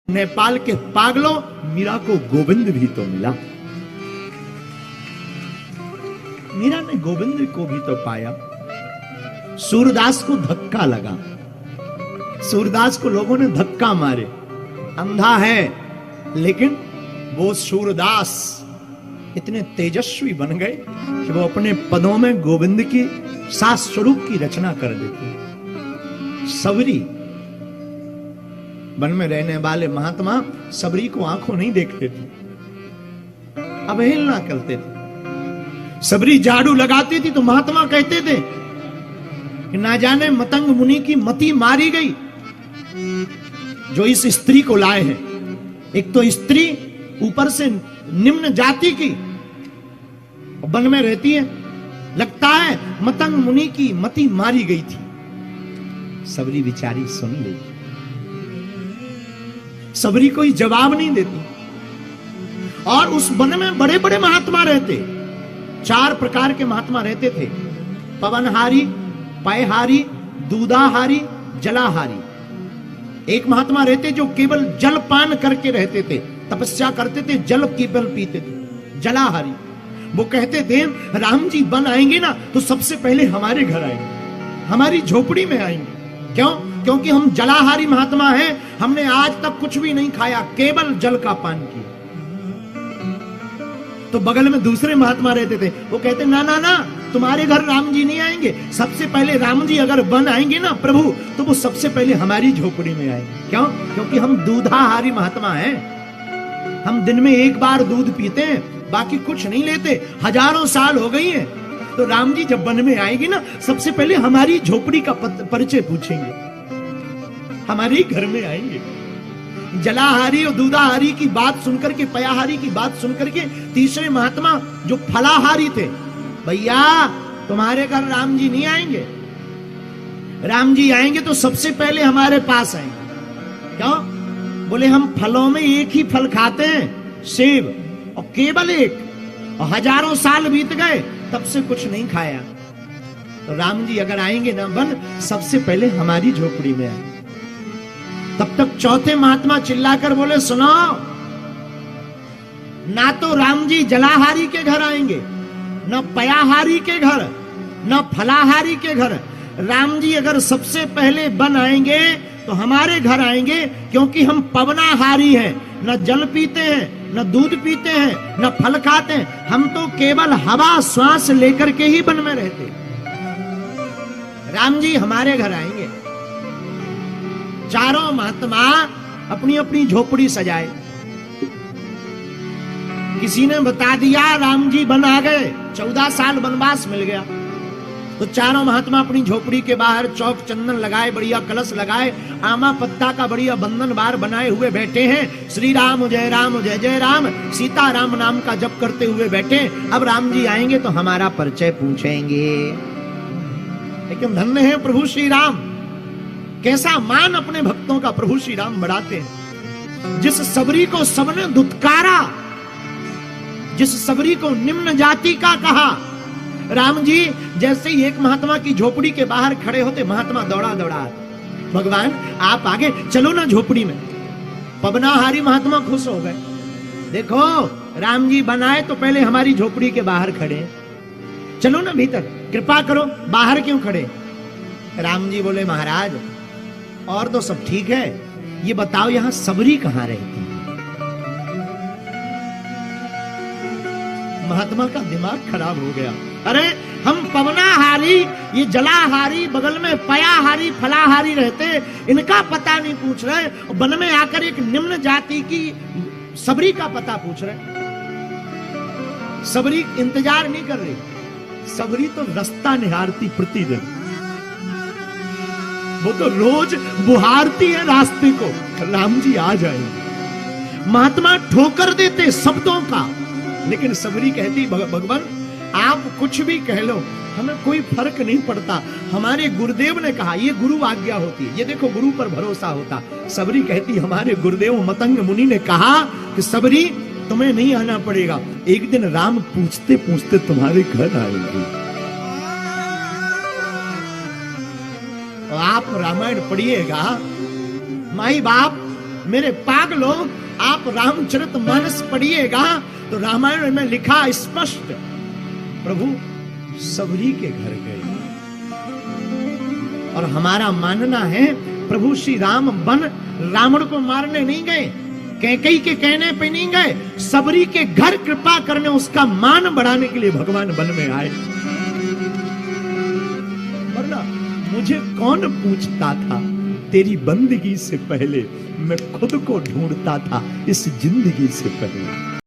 नेपाल के पागलों, मीरा को गोविंद भी तो मिला। मीरा ने गोविंद को भी तो पाया। सूरदास को धक्का लगा, सूरदास को लोगों ने धक्का मारे। अंधा है, लेकिन वो सूरदास इतने तेजस्वी बन गए कि वो अपने पदों में गोविंद की सास स्वरूप की रचना कर देते। सबरी, वन में रहने वाले महात्मा सबरी को आंखों नहीं देखते थे, अवहेलना करते थे। सबरी झाड़ू लगाती थी तो महात्मा कहते थे कि ना जाने मतंग मुनि की मति मारी गई जो इस स्त्री को लाए हैं। एक तो स्त्री ऊपर से निम्न जाति की वन में रहती है, लगता है मतंग मुनि की मति मारी गई थी। सबरी बिचारी सुन ली, सबरी कोई जवाब नहीं देती। और उस वन में बड़े बड़े महात्मा रहते, 4 प्रकार के महात्मा रहते थे। पवनहारी, पयहारी, दूधाहारी, जलाहारी। एक महात्मा रहते जो केवल जल पान करके रहते थे, तपस्या करते थे, जल केवल पीते थे, जलाहारी। वो कहते थे राम जी वन आएंगे ना तो सबसे पहले हमारे घर आएंगे, हमारी झोपड़ी में आएंगे। क्यों? क्योंकि हम जलाहारी महात्मा हैं, हमने आज तक कुछ भी नहीं खाया, केवल जल का पान किया। तो बगल में दूसरे महात्मा रहते थे, वो कहते ना ना ना, तुम्हारे घर राम जी नहीं आएंगे, सबसे पहले राम जी अगर वन आएंगे ना प्रभु, तो वो सबसे पहले हमारी झोपड़ी में आएंगे। क्यों? क्योंकि हम दूधाहारी महात्मा हैं, हम दिन में 1 बार दूध पीते हैं, बाकी कुछ नहीं लेते, हजारों साल हो गई हैं। तो राम जी जब वन में आएंगे ना, सबसे पहले हमारी झोपड़ी का परिचय पूछेंगे, हमारे घर में आएंगे। जलाहारी और दूधाहारी की बात सुनकर के, पयाहारी की बात सुनकर के तीसरे महात्मा जो फलाहारी थे, भैया तुम्हारे घर राम जी नहीं आएंगे, राम जी आएंगे तो सबसे पहले हमारे पास आएंगे। क्यों? बोले हम फलों में एक ही फल खाते हैं, सेब, और केवल एक, और हजारों साल बीत गए तब से कुछ नहीं खाया। तो राम जी अगर आएंगे ना वन, सबसे पहले हमारी झोपड़ी में आएंगे। तब तक चौथे महात्मा चिल्लाकर बोले सुनो, ना तो राम जी जलाहारी के घर आएंगे, न पयाहारी के घर, न फलाहारी के घर। राम जी अगर सबसे पहले वन आएंगे तो हमारे घर आएंगे, क्योंकि हम पवनाहारी हैं, न जल पीते हैं, न दूध पीते हैं, न फल खाते हैं, हम तो केवल हवा श्वास लेकर के ही वन में रहते। राम जी हमारे घर आएंगे। चारों महात्मा अपनी अपनी झोपड़ी सजाए। किसी ने बता दिया राम जी वन आ गए, 14 साल वनवास मिल गया। तो चारों महात्मा अपनी झोपड़ी के बाहर चौक चंदन लगाए, बढ़िया कलश लगाए, आमा पत्ता का बढ़िया बंधन बार बनाए हुए बैठे हैं। श्री राम जय जय राम, सीता राम नाम का जप करते हुए बैठे। अब राम जी आएंगे तो हमारा परिचय पूछेंगे। लेकिन धन्य है प्रभु श्री राम, कैसा मान अपने भक्तों का प्रभु श्री राम बढ़ाते हैं। जिस सबरी को सबने दुत्कारा, जिस सबरी को निम्न जाति का कहा, राम जी जैसे ही एक महात्मा की झोपड़ी के बाहर खड़े होते, महात्मा दौड़ा दौड़ा आते, भगवान आप आगे चलो ना झोपड़ी में। पवनाहारी महात्मा खुश हो गए, देखो राम जी बनाए तो पहले हमारी झोपड़ी के बाहर खड़े, चलो ना भीतर, कृपा करो, बाहर क्यों खड़े? राम जी बोले महाराज और तो सब ठीक है, ये बताओ यहां सबरी कहां रहती? महात्मा का दिमाग खराब हो गया। अरे हम पवनाहारी, ये जलाहारी, बगल में पयाहारी फलाहारी रहते, इनका पता नहीं पूछ रहे, वन में आकर एक निम्न जाति की सबरी का पता पूछ रहे। सबरी इंतजार नहीं कर रही, सबरी तो रास्ता निहारती प्रतिदिन, वो तो रोज बुहारती है रास्ते को, राम जी आ जाएंगे। महात्मा ठोकर देते शब्दों का, लेकिन सबरी कहती भगवान आप कुछ भी कह लो, हमें कोई फर्क नहीं पड़ता, हमारे गुरुदेव ने कहा, ये गुरु आज्ञा होती है, ये देखो गुरु पर भरोसा होता। सबरी कहती हमारे गुरुदेव मतंग मुनि ने कहा कि सबरी तुम्हें नहीं आना पड़ेगा, एक दिन राम पूछते पूछते तुम्हारे घर आएंगे। आप रामायण पढ़िएगा, माई बाप मेरे पागलों, आप रामचरितमानस पढ़िएगा तो रामायण में लिखा स्पष्ट, प्रभु सबरी के घर गए। और हमारा मानना है प्रभु श्री राम वन रावण को मारने नहीं गए, कैकेयी के कहने पे नहीं गए, सबरी के घर कृपा करने, उसका मान बढ़ाने के लिए भगवान वन में आए। वरना मुझे कौन पूछता था, तेरी बंदगी से पहले मैं खुद को ढूंढता था, इस जिंदगी से पहले।